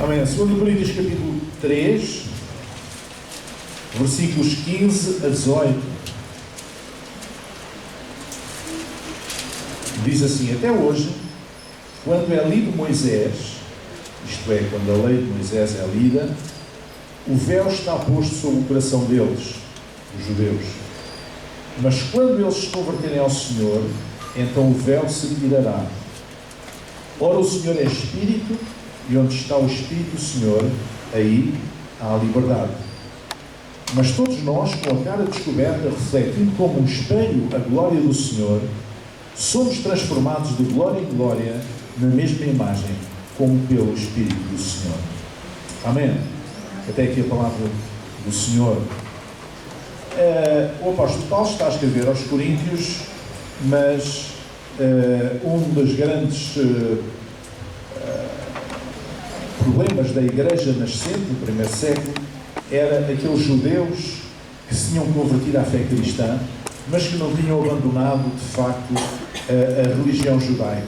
Amém. 2 Coríntios capítulo 3, versículos 15 a 18. Diz assim: até hoje, quando é lido Moisés, isto é, quando a lei de Moisés é lida, o véu está posto sobre o coração deles, os judeus. Mas quando eles se converterem ao Senhor, então o véu se tirará. Ora, o Senhor é Espírito, e onde está o Espírito do Senhor, aí há liberdade. Mas todos nós, com a cara descoberta, refletindo como um espelho a glória do Senhor, somos transformados de glória em glória na mesma imagem, como pelo Espírito do Senhor. Amém? Até aqui a palavra do Senhor. O apóstolo Paulo está a escrever aos Coríntios, mas um dos grandes problemas da igreja nascente no primeiro século era aqueles judeus que se tinham convertido à fé cristã, mas que não tinham abandonado de facto a religião judaica.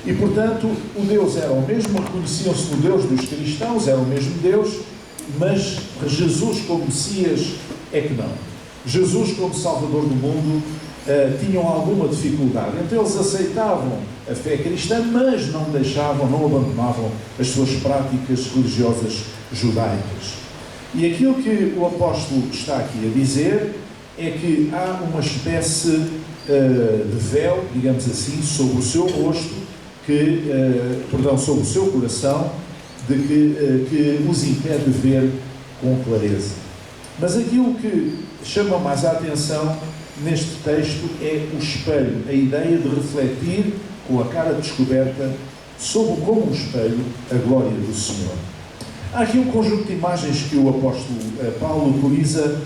E portanto o Deus era o mesmo, reconheciam-se no Deus dos cristãos, era o mesmo Deus, mas Jesus como Messias é que não. Jesus como Salvador do mundo tinham alguma dificuldade. Então eles aceitavam a fé cristã, mas não deixavam, não abandonavam as suas práticas religiosas judaicas. E aquilo que o apóstolo está aqui a dizer é que há uma espécie de véu, digamos assim, sobre o seu rosto, sobre o seu coração, que os impede de ver com clareza. Mas aquilo que chama mais a atenção neste texto é o espelho, a ideia de refletir com a cara descoberta, como um espelho, a glória do Senhor. Há aqui um conjunto de imagens que o apóstolo Paulo utiliza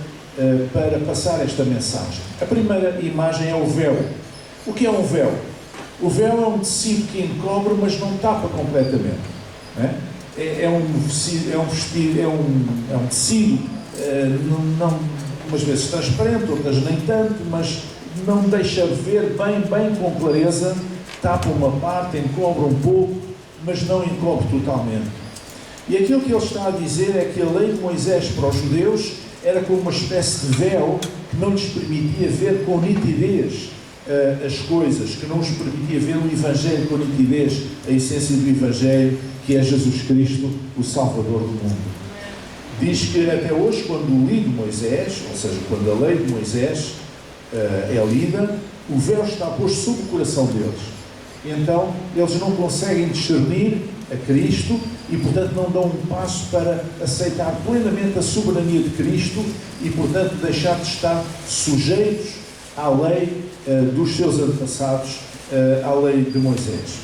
para passar esta mensagem. A primeira imagem é o véu. O que é um véu? O véu é um tecido que encobre, mas não tapa completamente. Não é? É um tecido, umas vezes transparente, outras nem tanto, mas não deixa ver bem com clareza, tapa uma parte, encobre um pouco, mas não encobre totalmente. E aquilo que ele está a dizer é que a lei de Moisés para os judeus era como uma espécie de véu que não lhes permitia ver com nitidez as coisas, que não lhes permitia ver o Evangelho com nitidez, a essência do Evangelho, que é Jesus Cristo, o Salvador do mundo. Diz que até hoje, quando o lido Moisés, ou seja, quando a lei de Moisés é lida, o véu está posto sobre o coração deles. Então, eles não conseguem discernir a Cristo e, portanto, não dão um passo para aceitar plenamente a soberania de Cristo e, portanto, deixar de estar sujeitos à lei dos seus antepassados, à lei de Moisés.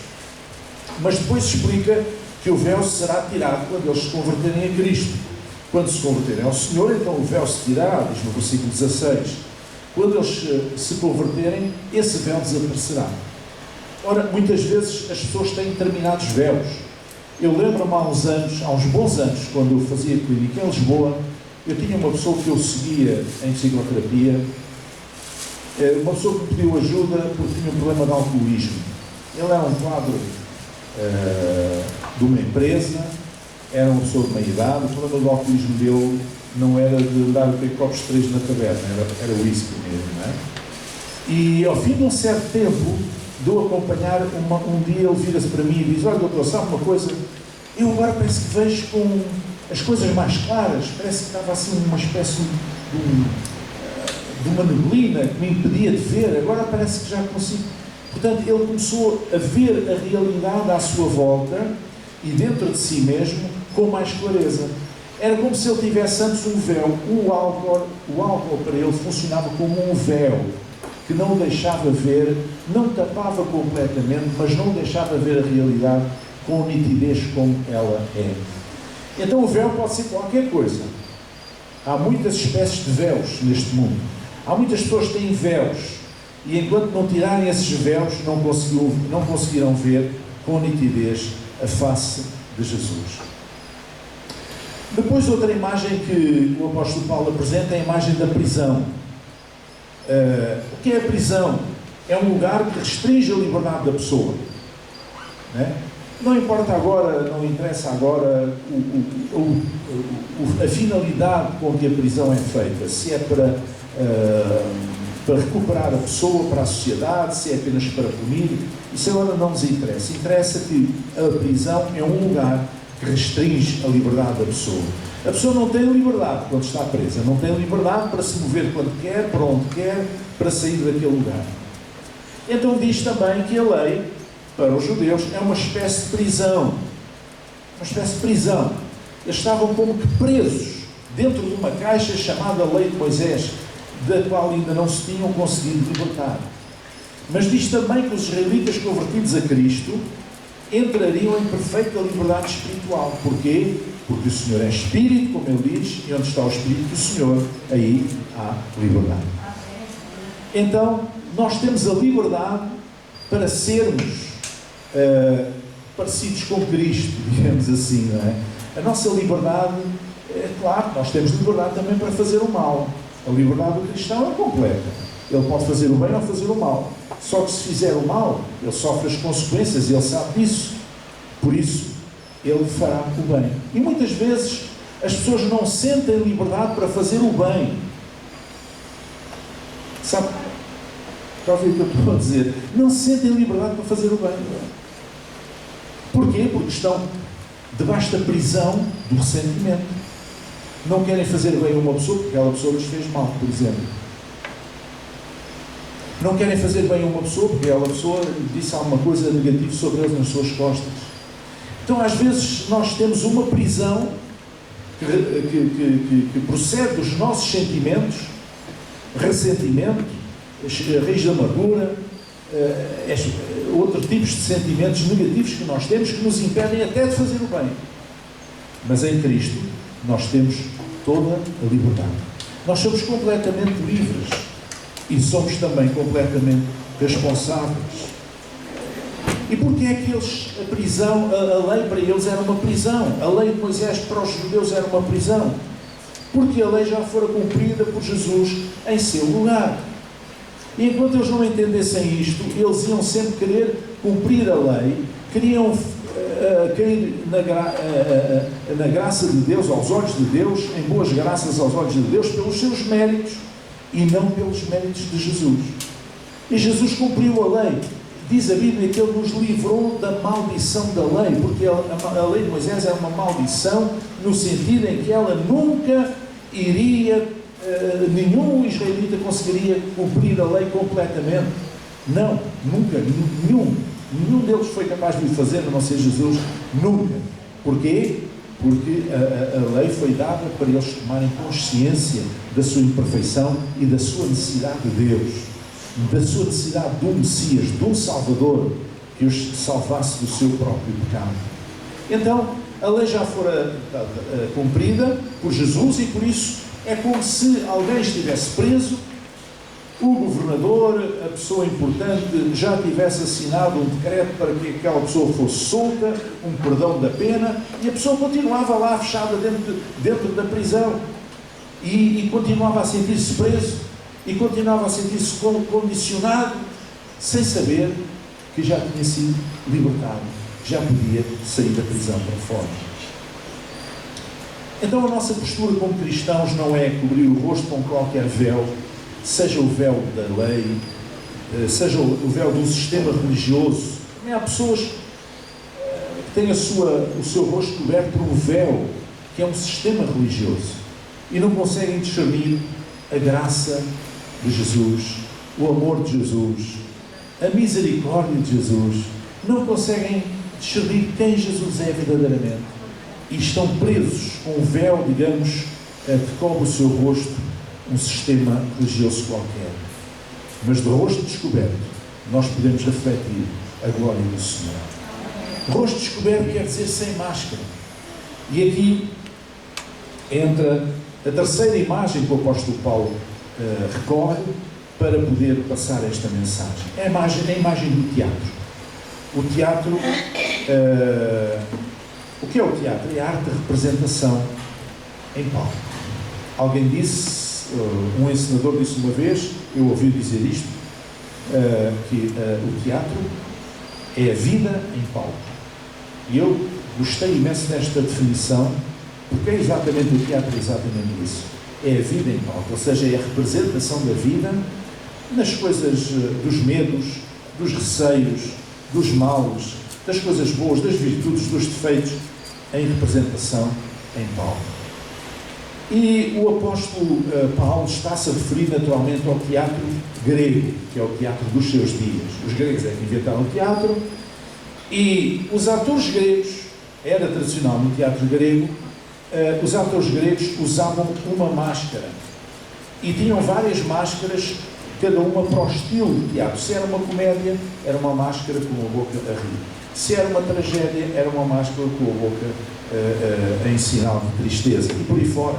Mas depois explica que o véu será tirado quando eles se converterem a Cristo. Quando se converterem ao Senhor, então o véu se tirará, diz no versículo 16. Quando eles se converterem, esse véu desaparecerá. Ora, muitas vezes as pessoas têm determinados véus. Eu lembro-me há uns bons anos, quando eu fazia clínica em Lisboa, eu tinha uma pessoa que eu seguia em psicoterapia, uma pessoa que me pediu ajuda porque tinha um problema de alcoolismo. Ele era um quadro de uma empresa, era uma pessoa de meia idade, o problema do alcoolismo dele não era de dar copos 3 na taberna, era whisky mesmo, não é? E ao fim de um certo tempo, de eu acompanhar, um dia ele vira-se para mim e diz: olha, doutor, sabe uma coisa? Eu agora parece que vejo com as coisas mais claras, parece que estava assim uma espécie de uma neblina que me impedia de ver, agora parece que já consigo. Portanto, ele começou a ver a realidade à sua volta e dentro de si mesmo com mais clareza. Era como se ele tivesse antes um véu. O álcool para ele funcionava como um véu que não o deixava ver, não tapava completamente, mas não deixava ver a realidade com nitidez como ela é. Então o véu pode ser qualquer coisa. Há muitas espécies de véus neste mundo. Há muitas pessoas que têm véus e enquanto não tirarem esses véus não conseguirão ver com nitidez a face de Jesus. Depois outra imagem que o apóstolo Paulo apresenta é a imagem da prisão. O que é a prisão? É um lugar que restringe a liberdade da pessoa, não é? Não importa agora, não interessa agora a finalidade com que a prisão é feita, se é para recuperar a pessoa para a sociedade, se é apenas para punir, isso agora não nos interessa. Interessa que a prisão é um lugar que restringe a liberdade da pessoa. A pessoa não tem liberdade quando está presa, não tem liberdade para se mover quando quer, para onde quer, para sair daquele lugar. Então diz também que a lei, para os judeus, é uma espécie de prisão. Uma espécie de prisão. Eles estavam como que presos dentro de uma caixa chamada Lei de Moisés, da qual ainda não se tinham conseguido libertar. Mas diz também que os israelitas convertidos a Cristo entrariam em perfeita liberdade espiritual. Porquê? Porque o Senhor é Espírito, como Ele diz, e onde está o Espírito do Senhor, aí há liberdade. Então, nós temos a liberdade para sermos parecidos com Cristo, digamos assim, não é? A nossa liberdade, claro, nós temos liberdade também para fazer o mal. A liberdade do cristão é completa. Ele pode fazer o bem ou fazer o mal. Só que se fizer o mal, ele sofre as consequências, ele sabe disso. Por isso, ele fará o bem. E muitas vezes as pessoas não sentem liberdade para fazer o bem. Sabe? Está a ouvir o que eu estou a dizer? Não sentem liberdade para fazer o bem. Porquê? Porque estão debaixo da prisão do ressentimento. Não querem fazer bem a uma pessoa porque aquela pessoa lhes fez mal, por exemplo. Não querem fazer bem a uma pessoa porque aquela pessoa disse alguma coisa negativa sobre eles nas suas costas. Então, às vezes, nós temos uma prisão que procede dos nossos sentimentos, ressentimento, raiz de amargura, outros tipos de sentimentos negativos que nós temos que nos impedem até de fazer o bem. Mas em Cristo nós temos toda a liberdade. Nós somos completamente livres e somos também completamente responsáveis. E porquê é que eles, a prisão, a lei para eles era uma prisão? A lei de Moisés para os judeus era uma prisão. Porque a lei já fora cumprida por Jesus em seu lugar. E enquanto eles não entendessem isto, eles iam sempre querer cumprir a lei, queriam cair na graça de Deus, aos olhos de Deus, em boas graças aos olhos de Deus, pelos seus méritos e não pelos méritos de Jesus. E Jesus cumpriu a lei. Diz a Bíblia que Ele nos livrou da maldição da lei, porque a lei de Moisés era uma maldição no sentido em que ela nunca iria, nenhum israelita conseguiria cumprir a lei completamente. Não, nunca, nenhum deles foi capaz de o fazer, a não ser Jesus, nunca. Porquê? Porque a lei foi dada para eles tomarem consciência da sua imperfeição e da sua necessidade de Deus, da sua necessidade de um Messias, de um Salvador, que os salvasse do seu próprio pecado. Então, a lei já fora cumprida por Jesus e por isso é como se alguém estivesse preso, o governador, a pessoa importante, já tivesse assinado um decreto para que aquela pessoa fosse solta, um perdão da pena, e a pessoa continuava lá fechada dentro da prisão e continuava a sentir-se preso e continuava a sentir-se condicionado, sem saber que já tinha sido libertado, já podia sair da prisão para fora. Então a nossa postura como cristãos não é cobrir o rosto com qualquer véu, seja o véu da lei, seja o véu do sistema religioso. Também há pessoas que têm o seu rosto coberto por um véu, que é um sistema religioso, e não conseguem discernir a graça de Jesus, o amor de Jesus, a misericórdia de Jesus, não conseguem discernir quem Jesus é verdadeiramente, e estão presos com um véu, digamos, que cobre o seu rosto, um sistema religioso qualquer. Mas de rosto descoberto, nós podemos refletir a glória do Senhor. Rosto descoberto quer dizer sem máscara. E aqui entra a terceira imagem que o apóstolo Paulo recorre para poder passar esta mensagem. É a imagem do teatro. O teatro, o que é o teatro? É a arte de representação em palco. Alguém disse, um ensinador disse uma vez, eu ouvi dizer isto, que o teatro é a vida em palco. E eu gostei imenso desta definição, porque é exatamente o teatro, é exatamente isso. É a vida em palco, ou seja, é a representação da vida nas coisas dos medos, dos receios, dos males, das coisas boas, das virtudes, dos defeitos, em representação em palco. E o apóstolo Paulo está-se a referir naturalmente ao teatro grego, que é o teatro dos seus dias. Os gregos é que inventaram o teatro, e os atores gregos, era tradicional no teatro grego, os atores gregos usavam uma máscara. E tinham várias máscaras, cada uma para o estilo de teatro. Se era uma comédia, era uma máscara com a boca a rir. Se era uma tragédia, era uma máscara com a boca em sinal de tristeza. E por aí fora.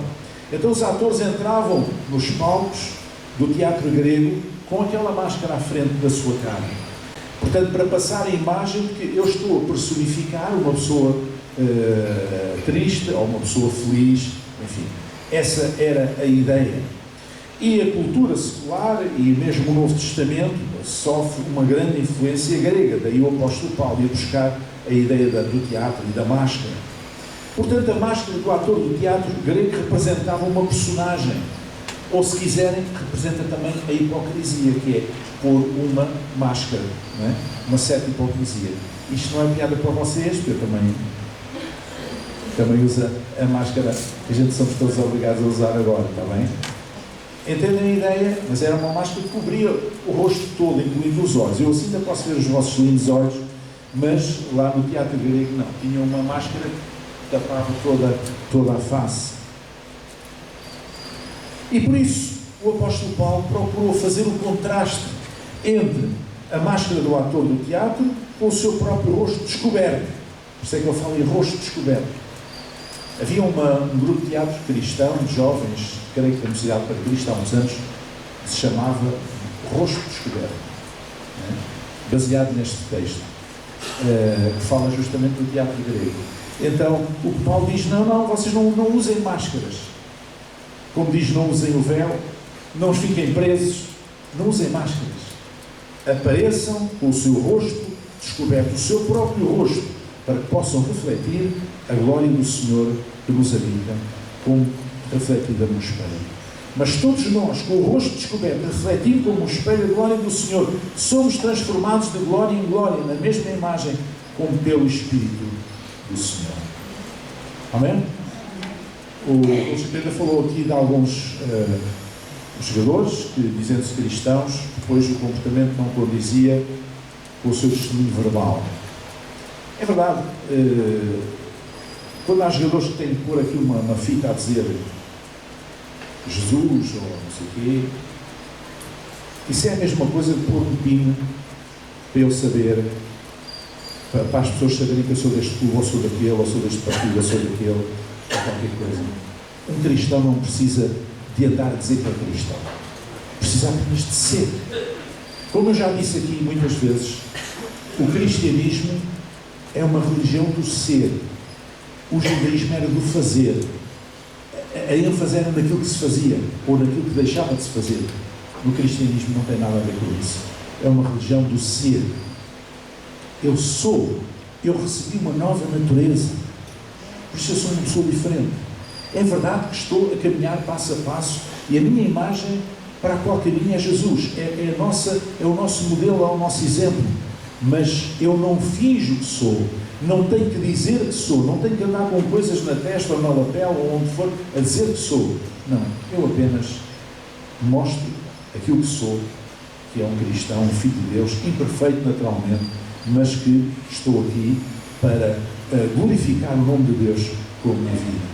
Então os atores entravam nos palcos do teatro grego com aquela máscara à frente da sua cara. Portanto, para passar a imagem de que eu estou a personificar uma pessoa triste ou uma pessoa feliz, enfim. Essa era a ideia. E a cultura secular e mesmo o Novo Testamento sofre uma grande influência grega. Daí o apóstolo Paulo ia buscar a ideia do teatro e da máscara. Portanto, a máscara do ator do teatro grego representava uma personagem. Ou, se quiserem, representa também a hipocrisia, que é pôr uma máscara, não é? Uma certa hipocrisia. Isto não é piada para vocês, porque eu também uso a máscara que a gente somos todos obrigados a usar agora, está bem? Entendem a ideia? Mas era uma máscara que cobria o rosto todo, incluindo os olhos. Eu assim ainda posso ver os vossos lindos olhos, mas lá no teatro grego não. Tinha uma máscara que tapava toda a face. E por isso, o apóstolo Paulo procurou fazer o contraste entre a máscara do ator do teatro com o seu próprio rosto descoberto. Por isso é que eu falo em rosto descoberto. Havia um grupo de teatro cristão, de jovens, creio que da Universidade para Cristo, há uns anos, que se chamava Rosto Descoberto, né? Baseado neste texto, que fala justamente do teatro grego. Então, o que Paulo diz, não, vocês não usem máscaras. Como diz, não usem o véu, não os fiquem presos, não usem máscaras. Apareçam com o seu rosto descoberto, o seu próprio rosto, para que possam refletir a glória do Senhor que nos habita, como refletida no espelho. Mas todos nós, com o rosto descoberto, refletindo como um espelho a glória do Senhor, somos transformados de glória em glória, na mesma imagem, como pelo Espírito do Senhor. Amém? O Pedro falou aqui de alguns jogadores que, dizendo-se cristãos, depois o comportamento não condizia com o seu testemunho verbal. É verdade, quando há jogadores que têm de pôr aqui uma fita a dizer Jesus ou não sei o quê, isso é a mesma coisa de pôr um pino para eu saber, para as pessoas saberem que eu sou deste clube, ou sou daquele, ou sou deste partido, ou sou daquele, ou qualquer coisa. Um cristão não precisa de andar a dizer que é cristão. Precisa apenas de ser. Como eu já disse aqui muitas vezes, o cristianismo é uma religião do ser. O judaísmo era do fazer. A ênfase era naquilo que se fazia, ou naquilo que deixava de se fazer. No cristianismo não tem nada a ver com isso. É uma religião do ser. Eu sou. Eu recebi uma nova natureza. Por isso eu sou uma pessoa diferente. É verdade que estou a caminhar passo a passo e a minha imagem para a qual caminho é Jesus. É o nosso modelo, é o nosso exemplo. Mas eu não finjo que sou, não tenho que dizer que sou, não tenho que andar com coisas na testa ou na lapela ou onde for a dizer que sou. Não, eu apenas mostro aquilo que sou, que é um cristão, um filho de Deus, imperfeito naturalmente, mas que estou aqui para glorificar o nome de Deus com a minha vida.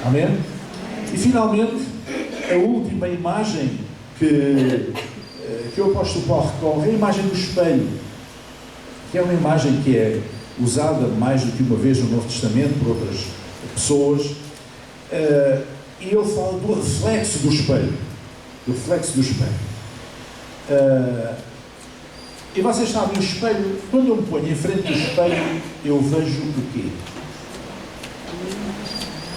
Amém? E finalmente, a última imagem que o apóstolo Paulo recorre é a imagem do espelho, que é uma imagem que é usada mais do que uma vez no Novo Testamento por outras pessoas, e ele fala do reflexo do espelho. Do reflexo do espelho. E vocês sabem, o espelho, quando eu me ponho em frente do espelho, eu vejo o quê?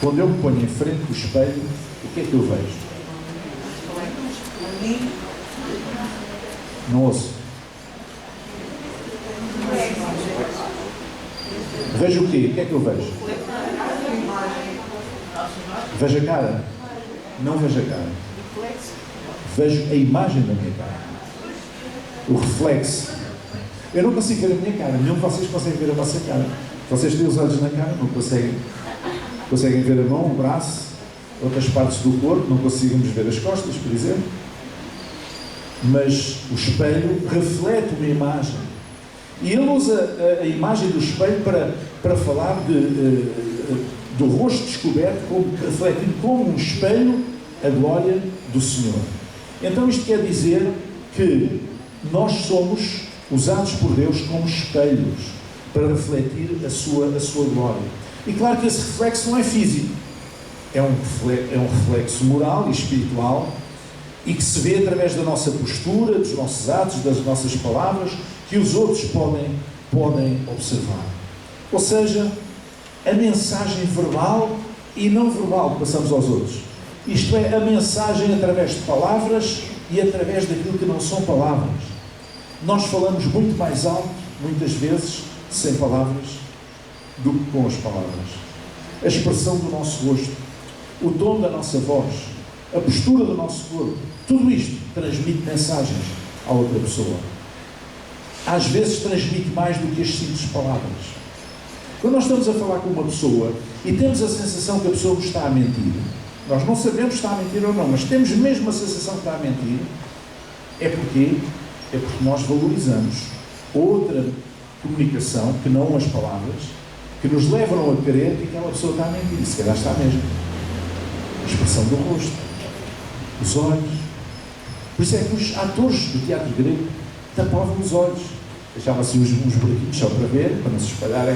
Quando eu me ponho em frente do espelho, o que é que eu vejo? Não ouço. Vejo o quê? O que é que eu vejo? Vejo a cara? Não vejo a cara. Vejo a imagem da minha cara. O reflexo. Eu não consigo ver a minha cara. Nenhum de vocês consegue ver a vossa cara. Vocês têm os olhos na cara, não conseguem. Conseguem ver a mão, o braço, outras partes do corpo, não conseguimos ver as costas, por exemplo. Mas o espelho reflete uma imagem. E ele usa a imagem do espelho para falar do rosto descoberto, refletindo como um espelho a glória do Senhor. Então isto quer dizer que nós somos usados por Deus como espelhos para refletir a sua glória. E claro que esse reflexo não é físico, é um reflexo moral e espiritual, e que se vê através da nossa postura, dos nossos atos, das nossas palavras, que os outros podem observar. Ou seja, a mensagem verbal e não verbal que passamos aos outros. Isto é, a mensagem através de palavras e através daquilo que não são palavras. Nós falamos muito mais alto, muitas vezes, sem palavras, do que com as palavras. A expressão do nosso rosto, o tom da nossa voz, a postura do nosso corpo, tudo isto transmite mensagens à outra pessoa. Às vezes transmite mais do que as simples palavras. Quando nós estamos a falar com uma pessoa e temos a sensação que a pessoa nos está a mentir, nós não sabemos se está a mentir ou não, mas temos mesmo a sensação que está a mentir, é porque nós valorizamos outra comunicação, que não as palavras, que nos levam a crer que aquela pessoa está a mentir, e se calhar está mesmo. A expressão do rosto, os olhos. Por isso é que os atores do teatro grego tapavam os olhos, deixavam assim uns buraquinhos só para ver, para não se espalharem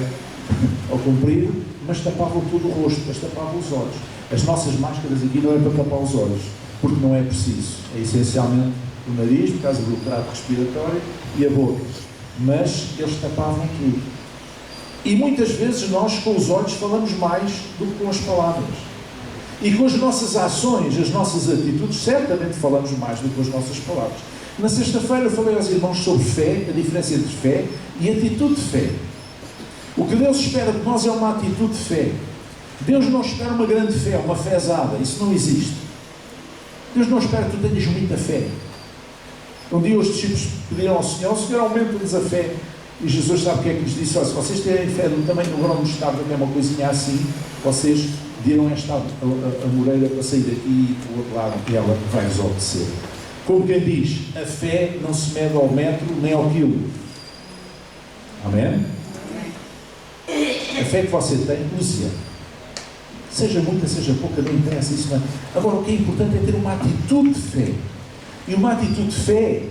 ao comprido, mas tapavam todo o rosto, mas tapavam os olhos. As nossas máscaras aqui não é para tapar os olhos, porque não é preciso. É essencialmente o nariz, por causa do trato respiratório, e a boca. Mas eles tapavam tudo. E muitas vezes nós, com os olhos, falamos mais do que com as palavras. E com as nossas ações, as nossas atitudes, certamente falamos mais do que com as nossas palavras. Na sexta-feira eu falei aos irmãos sobre fé, a diferença entre fé e atitude de fé. O que Deus espera de nós é uma atitude de fé. Deus não espera uma grande fé, uma fezada. Isso não existe. Deus não espera que tu tenhas muita fé. Um dia os discípulos pediram ao Senhor aumenta-nos a fé. E Jesus sabe o que é que lhes disse? Olha, se vocês tiverem fé do tamanho do grão de mostarda, que é uma coisinha assim, vocês dirão esta a moreira para sair daqui e para o outro lado, e ela vai-vos obedecer. Como quem diz, a fé não se mede ao metro nem ao quilo. Amém? A fé que você tem, use-a. Seja muita, seja pouca, não interessa isso. Não. Agora, o que é importante é ter uma atitude de fé. E uma atitude de fé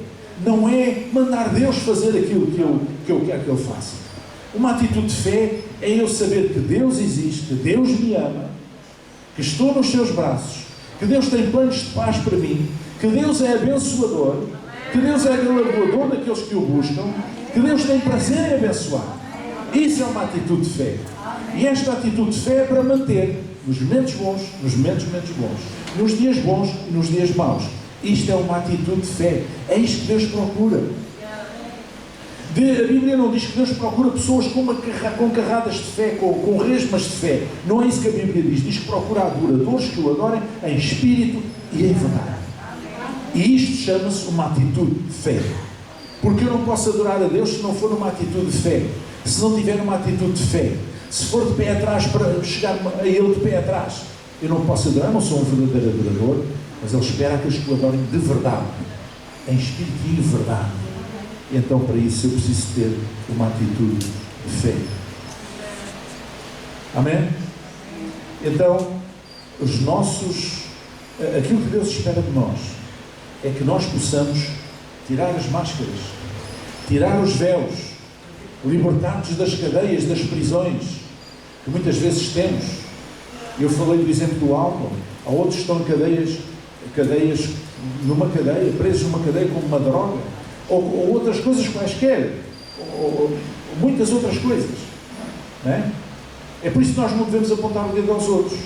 não é mandar Deus fazer aquilo que eu quero que Ele faça. Uma atitude de fé é eu saber que Deus existe, que Deus me ama, que estou nos seus braços, que Deus tem planos de paz para mim, que Deus é abençoador, que Deus é galardoador daqueles que o buscam, que Deus tem prazer em abençoar. Isso é uma atitude de fé. E esta atitude de fé é para manter nos momentos bons, nos momentos menos bons, nos dias bons e nos dias maus. Isto é uma atitude de fé. É isto que Deus procura. A Bíblia não diz que Deus procura pessoas com carradas de fé, com resmas de fé. Não é isso que a Bíblia diz. Diz que procura adoradores que o adorem em espírito e em verdade. E isto chama-se uma atitude de fé. Porque eu não posso adorar a Deus se não for uma atitude de fé. Se não tiver uma atitude de fé. Se for de pé atrás para chegar a Ele de pé atrás. Eu não posso adorar, não sou um verdadeiro adorador, mas Ele espera aqueles que o adorem de verdade. Em espírito e em verdade. Então, para isso, eu preciso ter uma atitude de fé. Amém? Então, aquilo que Deus espera de nós é que nós possamos tirar as máscaras, tirar os véus, libertar-nos das cadeias, das prisões que muitas vezes temos. Eu falei do exemplo do álcool. Há outros que estão em cadeias numa cadeia, presos numa cadeia como uma droga, ou outras coisas quaisquer, ou muitas outras coisas, não é? É por isso que nós não devemos apontar o dedo aos outros,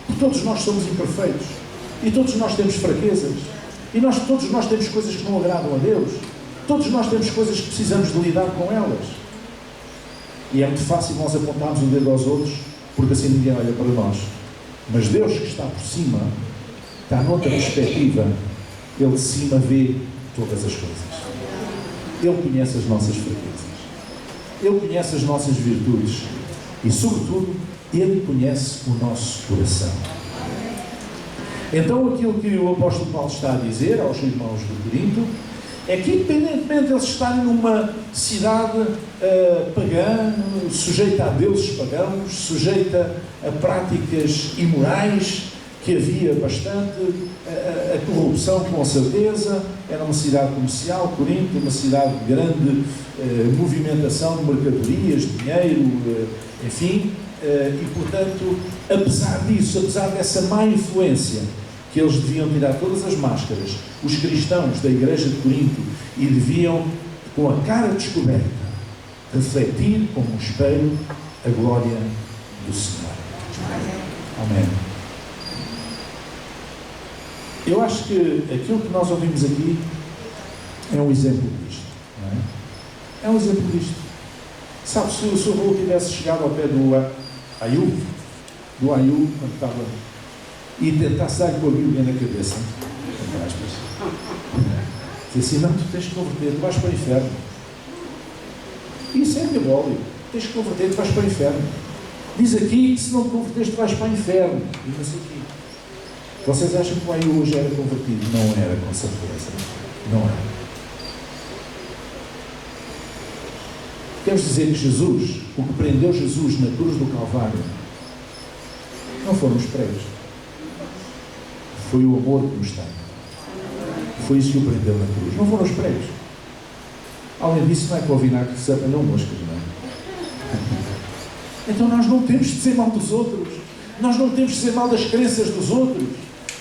porque todos nós somos imperfeitos, e todos nós temos fraquezas, e todos nós temos coisas que não agradam a Deus, todos nós temos coisas que precisamos de lidar com elas. E é muito fácil nós apontarmos o dedo aos outros, porque assim ninguém olha para nós. Mas Deus, que está por cima, está noutra perspectiva. Ele de cima vê todas as coisas. Ele conhece as nossas fraquezas. Ele conhece as nossas virtudes. E, sobretudo, Ele conhece o nosso coração. Então, aquilo que o apóstolo Paulo está a dizer aos irmãos de Corinto é que, independentemente de eles estarem numa cidade pagã, sujeita a deuses pagãos, sujeita a práticas imorais, que havia bastante, a corrupção com certeza, era uma cidade comercial, Corinto, uma cidade de grande movimentação de mercadorias, dinheiro, enfim, e portanto, apesar disso, apesar dessa má influência, que eles deviam tirar todas as máscaras, os cristãos da igreja de Corinto, e deviam, com a cara descoberta, refletir como um espelho a glória do Senhor. Amém. Eu acho que aquilo que nós ouvimos aqui é um exemplo disto. Não é? É um exemplo disto. Sabe, se o Sr. Raul tivesse chegado ao pé do Ayub, quando estava, e tentasse dar-lhe com a Bíblia na cabeça, entre aspas, disse assim: não, tu tens que converter, tu vais para o inferno. Isso é diabólico. Tens que converter, tu vais para o inferno. Diz aqui que se não te converteres, tu vais para o inferno. Diz aqui. Vocês acham que o Ayub hoje era convertido? Não era, com certeza. Não era. Queres dizer que Jesus, o que prendeu Jesus na cruz do Calvário, não foram os pregos. Foi o amor que nos tem. Foi isso que o prendeu na cruz. Não foram os pregos. Além disso, não é que o vinagre se apanhou moscas, não é? Então nós não temos de dizer mal dos outros. Nós não temos de dizer mal das crenças dos outros.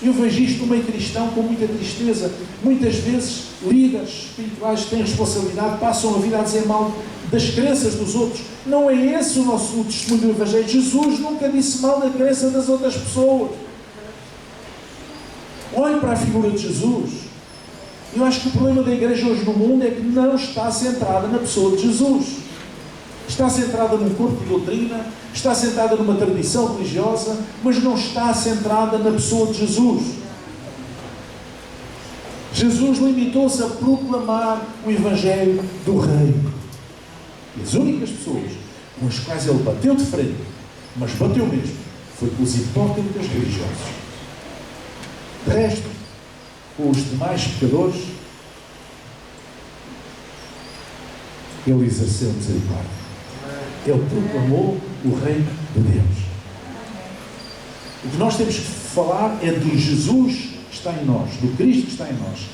Eu vejo isto no meio cristão com muita tristeza. Muitas vezes, líderes espirituais que têm responsabilidade passam a vida a dizer mal das crenças dos outros. Não é esse o nosso testemunho do Evangelho. Jesus nunca disse mal da crença das outras pessoas. Olhe para a figura de Jesus. Eu acho que o problema da igreja hoje no mundo é que não está centrada na pessoa de Jesus. Está centrada num corpo de doutrina, está centrada numa tradição religiosa, mas não está centrada na pessoa de Jesus. Jesus limitou-se a proclamar o Evangelho do Reino. E as únicas pessoas com as quais ele bateu de frente, mas bateu mesmo, foi com os hipócritas religiosos. De resto, com os demais pecadores, ele exerceu misericórdia. Ele proclamou o reino de Deus. O que nós temos que falar é do Jesus que está em nós, do Cristo que está em nós,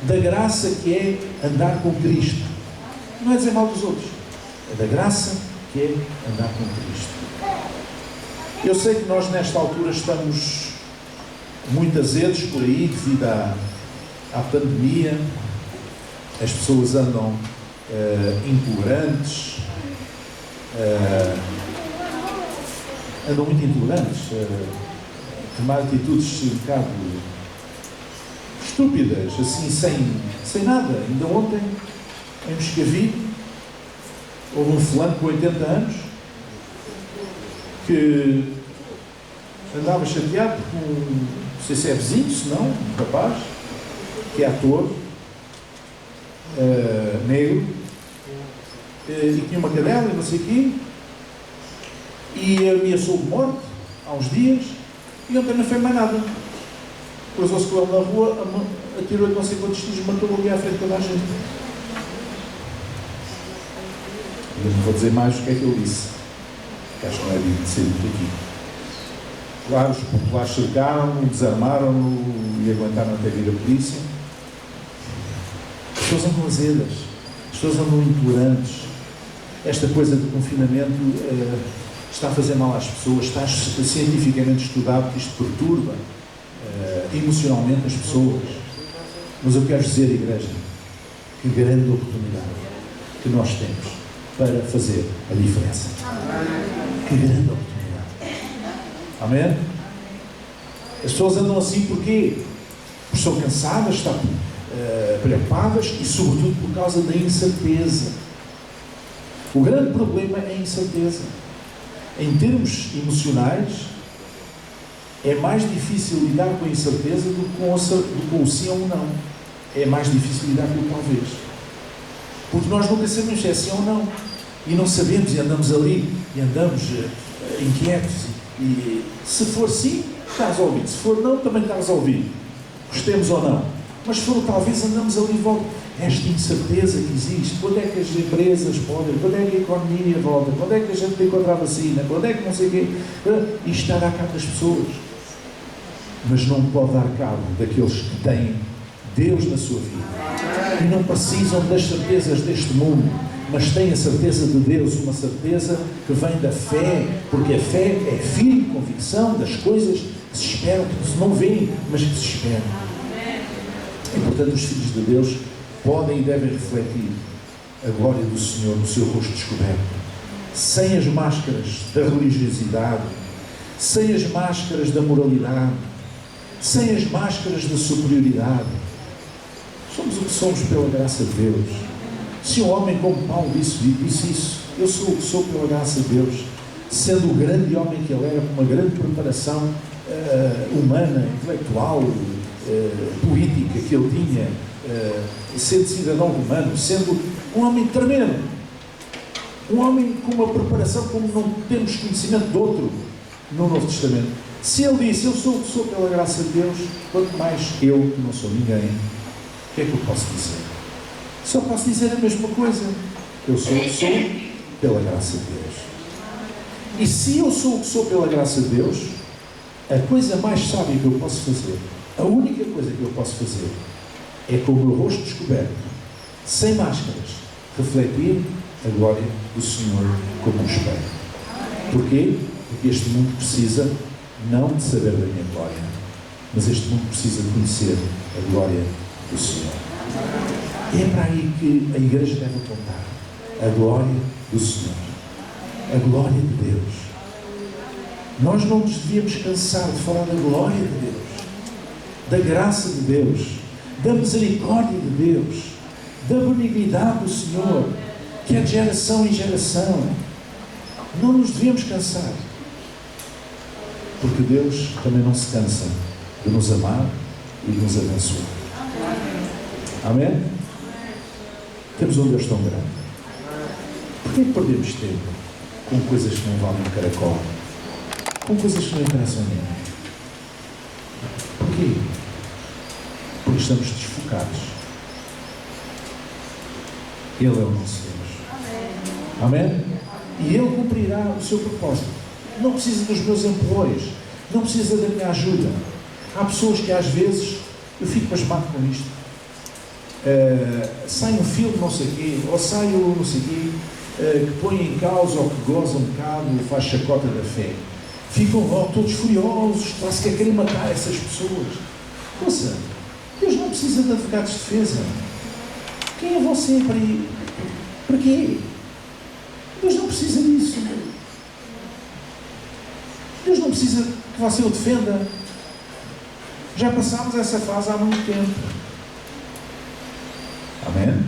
da graça que é andar com Cristo. Não é dizer mal dos outros, é da graça que é andar com Cristo. Eu sei que nós nesta altura estamos muito azedos por aí devido à pandemia. As pessoas andam intolerantes, andam muito intolerantes, tomar atitudes um bocado estúpidas, assim, sem nada. Ainda ontem, em Moscavide, houve um fulano com 80 anos que andava chateado com, não sei se é vizinho, se não, um rapaz, que é ator, negro, e tinha uma cadela e não sei o quê, e ameaçou de morte há uns dias, e ontem não fez mais nada. Cruzou-se com ele na rua, atirou-lhe não sei quantos tiros, matou ali à frente de toda a gente. Eu não vou dizer mais o que é que ele disse, que acho que não é de ser dito aqui. Claro, os populares cercaram-no, desarmaram-no e aguentaram até vir a polícia. As pessoas andam azedas, as pessoas andam intolerantes. Esta coisa de confinamento está a fazer mal às pessoas, está cientificamente estudado que isto perturba emocionalmente as pessoas. Mas eu quero dizer, igreja, que grande oportunidade que nós temos para fazer a diferença. Que grande oportunidade. Amém? As pessoas andam assim porquê? Porque são cansadas, estão preocupadas e sobretudo por causa da incerteza. O grande problema é a incerteza. Em termos emocionais, é mais difícil lidar com a incerteza do que com o sim ou não. É mais difícil lidar com o talvez. Porque nós nunca sabemos se é sim ou não. E não sabemos, e andamos ali, e andamos inquietos. E se for sim, está resolvido. Se for não, também está resolvido. Gostemos ou não. Mas se for talvez, andamos ali em volta. Esta incerteza que existe. Quando é que as empresas podem? Quando é que a economia volta? Quando é que a gente vai encontrar a vacina? Quando é que não sei o quê? Isto está a dar cabo das pessoas. Mas não pode dar cabo daqueles que têm Deus na sua vida. E não precisam das certezas deste mundo, mas têm a certeza de Deus, uma certeza que vem da fé, porque a fé é firme convicção das coisas que se esperam, que se não veem, mas que se esperam. E portanto os filhos de Deus podem e devem refletir a glória do Senhor no seu rosto descoberto, sem as máscaras da religiosidade, sem as máscaras da moralidade, sem as máscaras da superioridade. Somos o que somos pela graça de Deus. Se um homem como Paulo disse isso, eu sou o que sou pela graça de Deus, sendo o grande homem que ele era, com uma grande preparação humana, intelectual, política que ele tinha, sendo cidadão romano, sendo um homem tremendo, um homem com uma preparação como não temos conhecimento de outro no Novo Testamento. Se ele disse, eu sou o que sou pela graça de Deus, quanto mais eu, que não sou ninguém, o que é que eu posso dizer? Só posso dizer a mesma coisa. Eu sou o que sou pela graça de Deus. E se eu sou o que sou pela graça de Deus, a coisa mais sábia que eu posso fazer, a única coisa que eu posso fazer, é com o meu rosto descoberto, sem máscaras, refletir a glória do Senhor como um espelho. Porquê? Porque este mundo precisa não de saber da minha glória, mas este mundo precisa de conhecer a glória do Senhor. E é para aí que a igreja deve apontar. A glória do Senhor. A glória de Deus. Nós não nos devíamos cansar de falar da glória de Deus, da graça de Deus, da misericórdia de Deus, da benignidade do Senhor, que é de geração em geração. Não nos devíamos cansar, porque Deus também não se cansa de nos amar e de nos abençoar. Amém? Temos um Deus tão grande. Porquê que perdemos tempo com coisas que não valem um caracol? Com coisas que não interessam a ninguém? Porquê? Porque estamos desfocados. Ele é o nosso Deus. Amém? E Ele cumprirá o seu propósito. Não precisa dos meus empurrões, não precisa da minha ajuda. Há pessoas que às vezes eu fico pasmado com isto. Sai um filme não sei o quê, ou sai o não sei o quê, que põe em causa ou que goza um bocado, faz chacota da fé. Ficam todos furiosos, quase que querem matar essas pessoas. Ouça, Deus não precisa de advogados de defesa. Quem é você para ir? Para quê? Deus não precisa disso. Deus não precisa que você o defenda. Já passámos essa fase há muito tempo. Amém?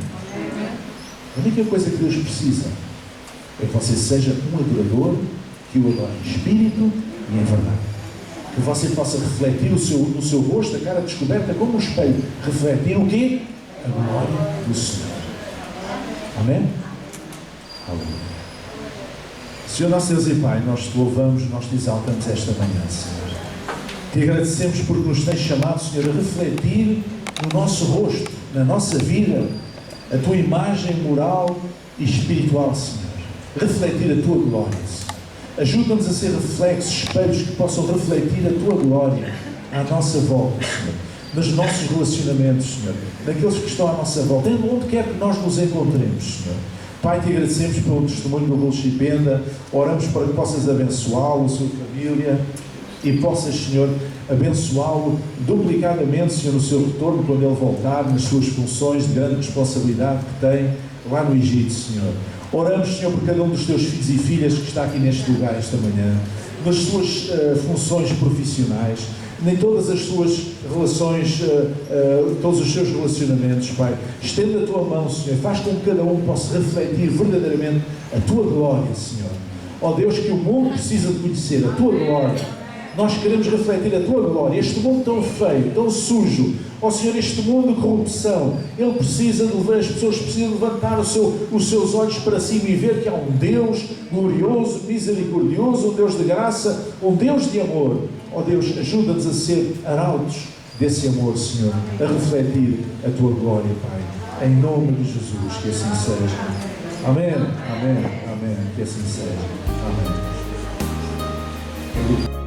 A única coisa que Deus precisa é que você seja um adorador que o adore em espírito e em verdade. Que você possa refletir no seu rosto, a cara descoberta como um espelho. Refletir o quê? A glória do Senhor. Amém? Aleluia. Senhor nosso Deus e Pai, nós te louvamos, nós te exaltamos esta manhã, Senhor. Te agradecemos porque nos tens chamado, Senhor, a refletir no nosso rosto, na nossa vida, a tua imagem moral e espiritual, Senhor. Refletir a tua glória, Senhor. Ajuda-nos a ser reflexos, espelhos que possam refletir a tua glória à nossa volta, Senhor. Nos nossos relacionamentos, Senhor. Daqueles que estão à nossa volta, onde quer que nós nos encontremos, Senhor. Pai, te agradecemos pelo testemunho do Raul Chipenda. Oramos para que possas abençoá-lo, a sua família, e possas, Senhor, abençoá-lo duplicadamente, Senhor, no seu retorno, quando ele voltar, nas suas funções de grande responsabilidade que tem lá no Egito, Senhor. Oramos, Senhor, por cada um dos teus filhos e filhas que está aqui neste lugar esta manhã, nas suas funções profissionais, nem todas as suas relações, todos os seus relacionamentos, Pai. Estende a Tua mão, Senhor, faz com que cada um possa refletir verdadeiramente a Tua glória, Senhor. Ó Deus, que o mundo precisa de conhecer a Tua glória. Nós queremos refletir a Tua glória. Este mundo tão feio, tão sujo, ó Senhor, este mundo de corrupção, ele precisa de, as pessoas precisam levantar os seus olhos para cima e ver que há um Deus glorioso, misericordioso, um Deus de graça, um Deus de amor. Ó Deus, ajuda-nos a ser arautos desse amor, Senhor, a refletir a Tua glória, Pai. Em nome de Jesus, que assim seja. Amém, amém, amém. Que assim seja. Amém.